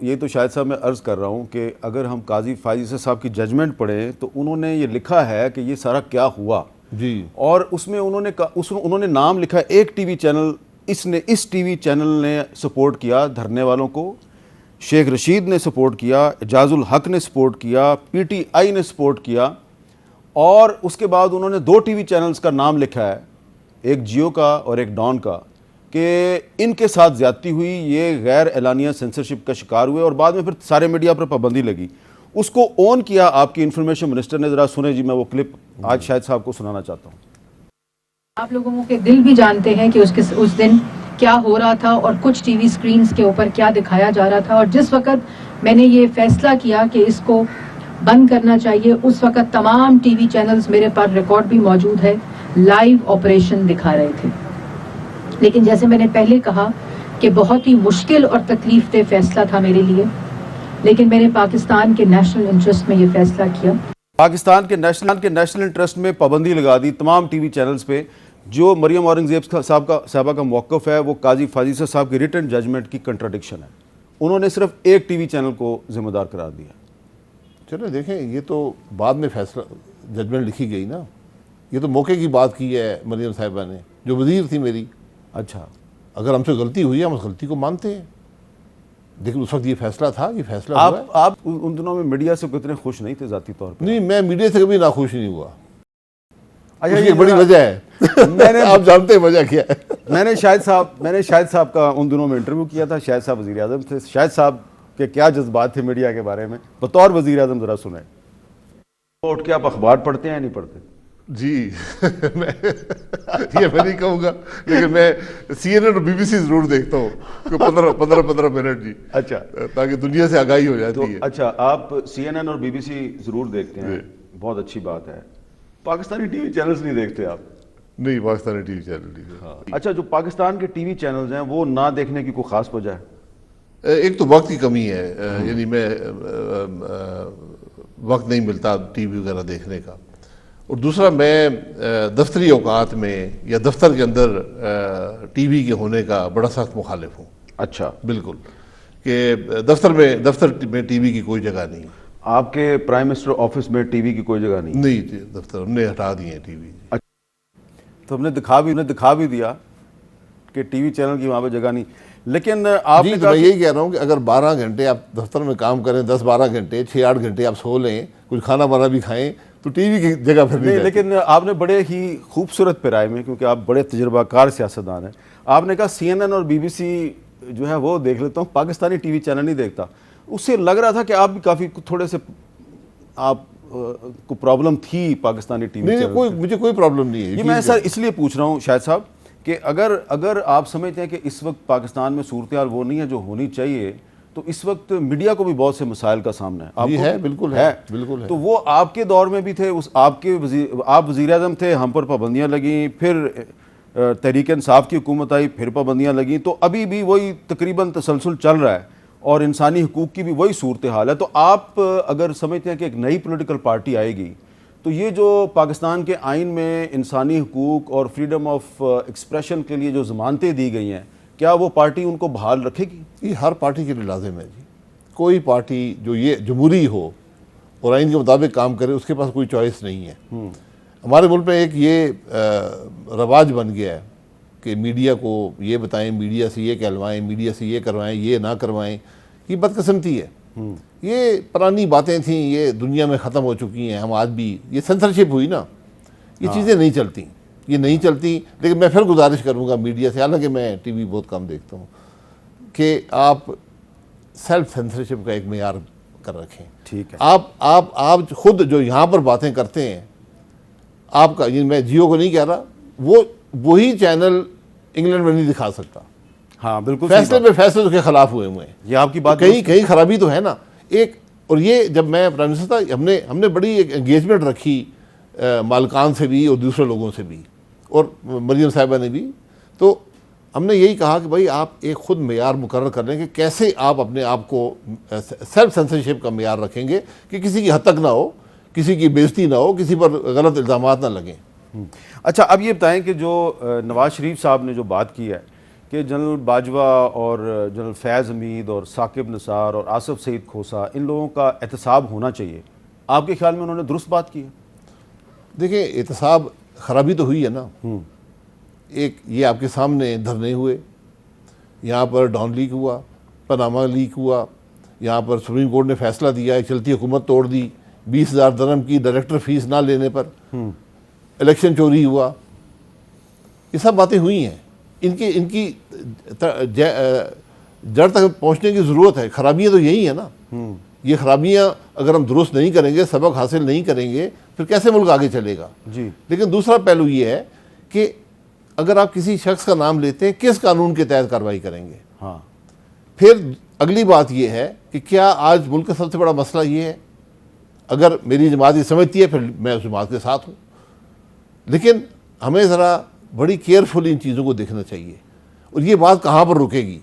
یہ تو شاہد صاحب میں عرض کر رہا ہوں کہ اگر ہم قاضی فائزی صاحب کی ججمنٹ پڑھیں تو انہوں نے یہ لکھا ہے کہ یہ سارا کیا ہوا جی، اور اس میں انہوں نے نام لکھا ہے ایک ٹی وی چینل، اس ٹی وی چینل نے سپورٹ کیا دھرنے والوں کو، شیخ رشید نے سپورٹ کیا، اعجاز الحق نے سپورٹ کیا، پی ٹی آئی نے سپورٹ کیا، اور اس کے بعد انہوں نے 2 ٹی وی چینلز کا نام لکھا ہے، ایک جیو کا اور ایک ڈان کا، کہ ان کے ساتھ زیادتی ہوئی، یہ غیر اعلانیہ سینسرشپ کا شکار ہوئے اور بعد میں پھر سارے میڈیا پر پابندی لگی۔ اس کو اون کیا آپ کی انفارمیشن منسٹر نے۔ ذرا سنیں جی، میں وہ کلپ آج شاہد صاحب کو سنانا چاہتا ہوں۔ آپ لوگوں کے دل بھی جانتے ہیں کہ اس دن کیا ہو رہا تھا اور کچھ ٹی وی سکرینز کے اوپر کیا دکھایا جا رہا تھا، اور جس وقت میں نے یہ فیصلہ کیا کہ اس کو بند کرنا چاہیے، اس وقت تمام ٹی وی چینلز، میرے پاس ریکارڈ بھی موجود ہے، لائیو آپریشن دکھا رہے تھے۔ لیکن جیسے میں نے پہلے کہا کہ بہت ہی مشکل اور تکلیف دہ فیصلہ تھا میرے لیے، لیکن میں نے پاکستان کے نیشنل انٹرسٹ میں یہ فیصلہ کیا۔ پاکستان کے نیشنل انٹرسٹ میں پابندی لگا دی تمام ٹی وی چینلز پہ۔ جو مریم اورنگزیب صاحبہ کا موقف ہے وہ قاضی فائزی صاحب کی ریٹن ججمنٹ کی کنٹراڈکشن ہے۔ انہوں نے صرف ایک ٹی وی چینل کو ذمہ دار قرار دیا۔ چلو دیکھیں، یہ تو بعد میں فیصلہ ججمنٹ لکھی گئی نا، یہ تو موقع کی بات کی ہے مریم صاحبہ نے، جو وزیر تھی میری۔ اچھا، اگر ہم سے غلطی ہوئی ہے ہم اس غلطی کو مانتے ہیں، لیکن اس وقت یہ فیصلہ تھا، یہ فیصلہ ہوا ہے۔ آپ ان دنوں میں میڈیا سے اتنے خوش نہیں تھے ذاتی طور پر؟ نہیں، میں میڈیا سے کبھی ناخوش نہیں ہوا۔ اچھا، اس کی یہ ایک بڑی وجہ ہے، آپ جانتے ہیں وجہ کیا ہے۔ میں نے شاہد صاحب کا ان دنوں میں انٹرویو کیا تھا، شاہد صاحب وزیر اعظم تھے۔ شاہد صاحب کے کیا جذبات تھے میڈیا کے بارے میں بطور وزیر اعظم، ذرا سنیں۔ اٹھ کے آپ اخبار پڑھتے ہیں یا نہیں پڑھتے؟ جی، یہ میں نہیں کہوں گا، لیکن میں سی این این اور بی بی سی ضرور دیکھتا ہوں 15 منٹ جی، اچھا، تاکہ دنیا سے آگاہی ہو جاتی ہے۔ اچھا، آپ سی این این اور بی بی سی ضرور دیکھتے ہیں، بہت اچھی بات ہے۔ پاکستانی ٹی وی چینلز نہیں دیکھتے آپ؟ نہیں، پاکستانی ٹی وی چینل نہیں۔ اچھا، جو پاکستان کے ٹی وی چینلز ہیں وہ نہ دیکھنے کی کوئی خاص وجہ ہے؟ ایک تو وقت کی کمی ہے، یعنی میں وقت نہیں ملتا ٹی وی وغیرہ دیکھنے کا، اور دوسرا میں دفتری اوقات میں یا دفتر کے اندر ٹی وی کے ہونے کا بڑا سخت مخالف ہوں۔ اچھا، بالکل، کہ دفتر میں ٹی وی کی کوئی جگہ نہیں۔ آپ کے پرائم منسٹر آفس میں ٹی وی کی کوئی جگہ نہیں؟ نہیں، دفتر ہم نے ہٹا دیے ہیں ٹی وی۔ تو ہم نے دکھا بھی دیا کہ ٹی وی چینل کی وہاں پہ جگہ نہیں، لیکن آپ نے میں یہی کہہ رہا ہوں کہ اگر 12 گھنٹے آپ دفتر میں کام کریں، 10-12 گھنٹے، 6-8 گھنٹے آپ سو لیں، کچھ کھانا بانا بھی کھائیں، تو ٹی وی کی جگہ پھر نہیں۔ لیکن آپ نے بڑے ہی خوبصورت پیرائے میں، کیونکہ آپ بڑے تجربہ کار سیاستدان ہیں، آپ نے کہا سی این این اور بی بی سی جو ہے وہ دیکھ لیتا ہوں، پاکستانی ٹی وی چینل نہیں دیکھتا۔ اس سے لگ رہا تھا کہ آپ بھی کافی تھوڑے سے آپ کو پرابلم تھی پاکستانی ٹی وی چینل۔ مجھے کوئی پرابلم نہیں ہے۔ یہ میں سر اس لیے پوچھ رہا ہوں شاہد صاحب کہ اگر آپ سمجھتے ہیں کہ اس وقت پاکستان میں صورتحال وہ نہیں ہے جو ہونی چاہیے، تو اس وقت میڈیا کو بھی بہت سے مسائل کا سامنا ہے۔ جی ہے، بالکل ہے، بالکل ہے۔ تو وہ آپ کے دور میں بھی تھے، آپ وزیر اعظم تھے، ہم پر پابندیاں لگیں، پھر تحریک انصاف کی حکومت آئی، پھر پابندیاں لگیں، تو ابھی بھی وہی تقریباً تسلسل چل رہا ہے اور انسانی حقوق کی بھی وہی صورتحال ہے۔ تو آپ اگر سمجھتے ہیں کہ ایک نئی پولیٹیکل پارٹی آئے گی تو یہ جو پاکستان کے آئین میں انسانی حقوق اور فریڈم آف ایکسپریشن کے لیے جو ضمانتیں دی گئی ہیں، کیا وہ پارٹی ان کو بحال رکھے گی؟ یہ ہر پارٹی کے لیے لازم ہے جی۔ کوئی پارٹی جو یہ جمہوری ہو اور آئین کے مطابق کام کرے، اس کے پاس کوئی چوائس نہیں ہے۔ ہمارے ملک میں ایک یہ رواج بن گیا ہے کہ میڈیا کو یہ بتائیں، میڈیا سے یہ کہلوائیں، میڈیا سے یہ کروائیں، یہ نہ کروائیں۔ یہ بدقسمتی ہے، یہ پرانی باتیں تھیں، یہ دنیا میں ختم ہو چکی ہیں۔ ہم آج بھی یہ سینسرشپ ہوئی نا، یہ چیزیں نہیں چلتی، یہ نہیں چلتی۔ لیکن میں پھر گزارش کروں گا میڈیا سے، حالانکہ میں ٹی وی بہت کم دیکھتا ہوں، کہ آپ سیلف سینسرشپ کا ایک معیار کر رکھیں۔ ٹھیک ہے، آپ خود جو یہاں پر باتیں کرتے ہیں، آپ کا، میں جیو کو نہیں کہہ رہا، وہی چینل انگلینڈ میں نہیں دکھا سکتا۔ ہاں بالکل، فیصلے اس کے خلاف ہوئے ہیں۔ یہ آپ کی بات کہیں خرابی تو ہے نا ایک۔ اور یہ جب میں پرائم منسٹر تھا، ہم نے بڑی ایک انگیجمنٹ رکھی مالکان سے بھی اور دوسرے لوگوں سے بھی، اور مریم صاحبہ نے بھی۔ تو ہم نے یہی کہا کہ بھائی آپ ایک خود معیار مقرر کر لیں کہ کیسے آپ اپنے آپ کو سیلف سینسرشپ کا معیار رکھیں گے کہ کسی کی حد تک نہ ہو، کسی کی بےزتی نہ ہو، کسی پر غلط الزامات نہ لگیں۔ اچھا، اب یہ بتائیں کہ جو نواز شریف صاحب نے جو بات کی ہے کہ جنرل باجوہ اور جنرل فیض حمید اور ثاقب نثار اور آصف سعید کھوسا ان لوگوں کا احتساب ہونا چاہیے، آپ کے خیال میں انہوں نے درست بات کی ہے؟ دیکھیں احتساب خرابی تو ہوئی ہے نا. ایک یہ آپ کے سامنے دھرنے ہوئے، یہاں پر ڈان لیک ہوا، پاناما لیک ہوا، یہاں پر سپریم کورٹ نے فیصلہ دیا، ایک چلتی حکومت توڑ دی 20,000 درہم کی ڈائریکٹر فیس نہ لینے پر، الیکشن چوری ہوا، یہ سب باتیں ہوئی ہیں. ان کی جڑ تک پہنچنے کی ضرورت ہے. خرابیاں تو یہی ہیں نا. یہ خرابیاں اگر ہم درست نہیں کریں گے، سبق حاصل نہیں کریں گے، پھر کیسے ملک آگے چلے گا؟ جی. لیکن دوسرا پہلو یہ ہے کہ اگر آپ کسی شخص کا نام لیتے ہیں، کس قانون کے تحت کارروائی کریں گے؟ ہاں. پھر اگلی بات یہ ہے کہ کیا آج ملک کا سب سے بڑا مسئلہ یہ ہے، اگر میری جماعت یہ سمجھتی ہے پھر میں اس جماعت کے ساتھ ہوں، لیکن ہمیں ذرا بڑی کیئرفلی ان چیزوں کو دیکھنا چاہیے. اور یہ بات کہاں پر رکے گی؟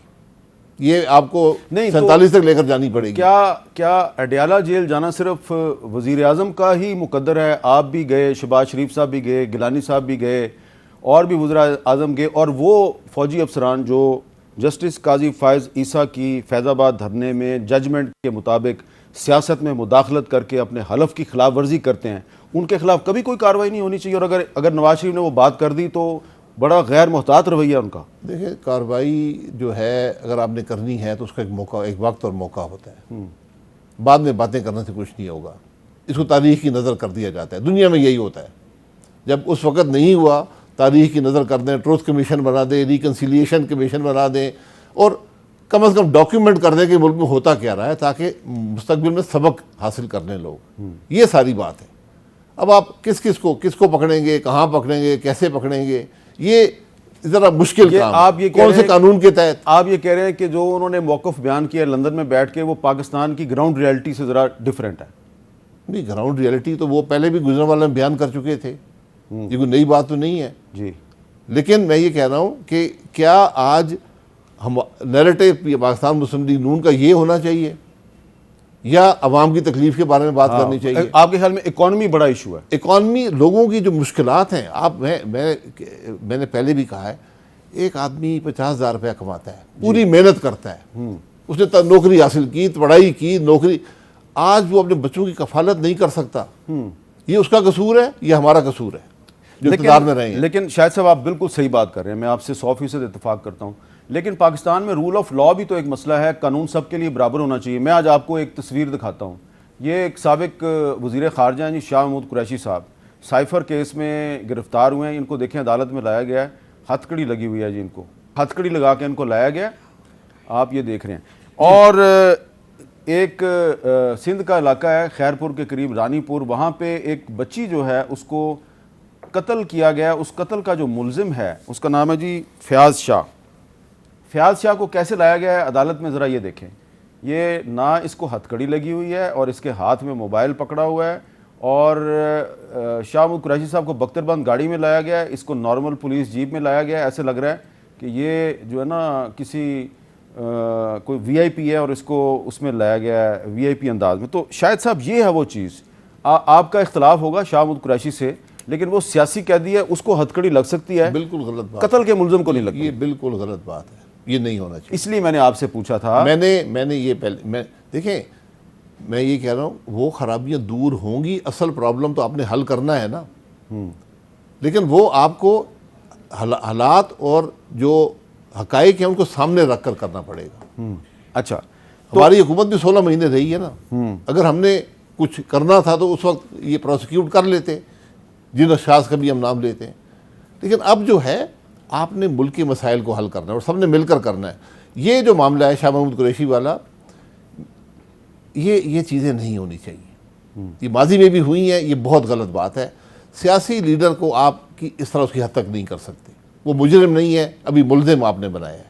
یہ آپ کو 47 تک لے کر جانی پڑے گی. کیا اڈیالہ جیل جانا صرف وزیر اعظم کا ہی مقدر ہے؟ آپ بھی گئے، شہباز شریف صاحب بھی گئے، گیلانی صاحب بھی گئے، اور بھی وزراء اعظم گئے، اور وہ فوجی افسران جو جسٹس قاضی فائز عیسیٰ کی فیض آباد دھرنے میں ججمنٹ کے مطابق سیاست میں مداخلت کر کے اپنے حلف کی خلاف ورزی کرتے ہیں، ان کے خلاف کبھی کوئی کارروائی نہیں ہونی چاہیے. اور اگر نواز شریف نے وہ بات کر دی تو بڑا غیر محتاط رویہ ان کا. دیکھیں کارروائی جو ہے اگر آپ نے کرنی ہے تو اس کا ایک موقع، ایک وقت اور موقع ہوتا ہے. بعد میں باتیں کرنے سے کچھ نہیں ہوگا. اس کو تاریخ کی نظر کر دیا جاتا ہے. دنیا میں یہی ہوتا ہے. جب اس وقت نہیں ہوا، تاریخ کی نظر کر دیں، ٹروتھ کمیشن بنا دیں، ریکنسیلیشن کمیشن بنا دیں، اور کم از کم ڈاکیومنٹ کر دیں کہ ملک میں ہوتا کیا رہا ہے، تاکہ مستقبل میں سبق حاصل کر لیں لوگ. یہ ساری بات ہے. اب آپ کس کو پکڑیں گے، کہاں پکڑیں گے، کیسے پکڑیں گے، یہ ذرا مشکل کام ہے. کون سے قانون کے تحت؟ آپ یہ کہہ رہے ہیں کہ جو انہوں نے موقف بیان کیا لندن میں بیٹھ کے، وہ پاکستان کی گراؤنڈ ریئلٹی سے ذرا ڈیفرنٹ ہے. نہیں، گراؤنڈ ریئلٹی تو وہ پہلے بھی گجرانوالہ میں بیان کر چکے تھے. یہ کوئی نئی بات تو نہیں ہے. جی. لیکن میں یہ کہہ رہا ہوں کہ کیا آج ہم نیریٹو پاکستان مسلم لیگ نون کا یہ ہونا چاہیے، یا عوام کی تکلیف کے بارے میں بات کرنی چاہیے؟ آپ کے خیال میں اکانومی بڑا ایشو ہے؟ اکانومی، لوگوں کی جو مشکلات ہیں، میں نے پہلے بھی کہا ہے، ایک آدمی 50,000 روپیہ کماتا ہے، پوری محنت کرتا ہے، اس نے نوکری حاصل کی، پڑھائی کی، نوکری، آج وہ اپنے بچوں کی کفالت نہیں کر سکتا. یہ اس کا قصور ہے یا ہمارا قصور ہے جو اقتدار میں رہے ہیں؟ لیکن شاہد صاحب آپ بالکل صحیح بات کر رہے ہیں، میں آپ سے 100% اتفاق کرتا ہوں. لیکن پاکستان میں رول آف لا بھی تو ایک مسئلہ ہے. قانون سب کے لیے برابر ہونا چاہیے. میں آج آپ کو ایک تصویر دکھاتا ہوں. یہ ایک سابق وزیر خارجہ ہیں جی، شاہ محمود قریشی صاحب، سائفر کیس میں گرفتار ہوئے ہیں. ان کو دیکھیں عدالت میں لایا گیا ہے، ہتھ کڑی لگی ہوئی ہے جی، ان کو ہتھ کڑی لگا کے ان کو لایا گیا. آپ یہ دیکھ رہے ہیں. اور ایک سندھ کا علاقہ ہے خیرپور کے قریب، رانی پور، وہاں پہ ایک بچی جو ہے اس کو قتل کیا گیا. اس قتل کا جو ملزم ہے اس کا نام ہے جی فیاض شاہ. فیاض شاہ کو کیسے لایا گیا ہے عدالت میں، ذرا یہ دیکھیں. یہ نہ اس کو ہتھ کڑی لگی ہوئی ہے اور اس کے ہاتھ میں موبائل پکڑا ہوا ہے، اور شاہ محمود قریشی صاحب کو بختر بند گاڑی میں لایا گیا ہے، اس کو نارمل پولیس جیپ میں لایا گیا ہے. ایسے لگ رہا ہے کہ یہ جو ہے نا کسی کوئی وی آئی پی ہے اور اس کو اس میں لایا گیا ہے وی آئی پی انداز میں. تو شاید صاحب یہ ہے وہ چیز. آپ کا اختلاف ہوگا شاہ محمود قریشی سے، لیکن وہ سیاسی قیدی ہے، اس کو ہتھ کڑی لگ سکتی ہے، بالکل غلط بات. قتل کے ملزم کو نہیں لگتی. یہ بالکل غلط بات ہے، یہ نہیں ہونا چاہیے. اس لیے میں نے آپ سے پوچھا تھا. میں نے یہ پہلے دیکھیں، میں یہ کہہ رہا ہوں وہ خرابیاں دور ہوں گی. اصل پرابلم تو آپ نے حل کرنا ہے نا. لیکن وہ آپ کو حالات اور جو حقائق ہیں ان کو سامنے رکھ کر کرنا پڑے گا. اچھا، ہماری حکومت بھی 16 مہینے رہی ہے نا. اگر ہم نے کچھ کرنا تھا تو اس وقت یہ پروسیکیوٹ کر لیتے، جن اشخاص کا بھی ہم نام لیتے ہیں. لیکن اب جو ہے آپ نے ملک کے مسائل کو حل کرنا ہے اور سب نے مل کر کرنا ہے. یہ جو معاملہ ہے شاہ محمود قریشی والا، یہ چیزیں نہیں ہونی چاہیے. یہ ماضی میں بھی ہوئی ہیں، یہ بہت غلط بات ہے. سیاسی لیڈر کو آپ کی اس طرح اس کی حد تک نہیں کر سکتے. وہ مجرم نہیں ہے، ابھی ملزم آپ نے بنایا ہے.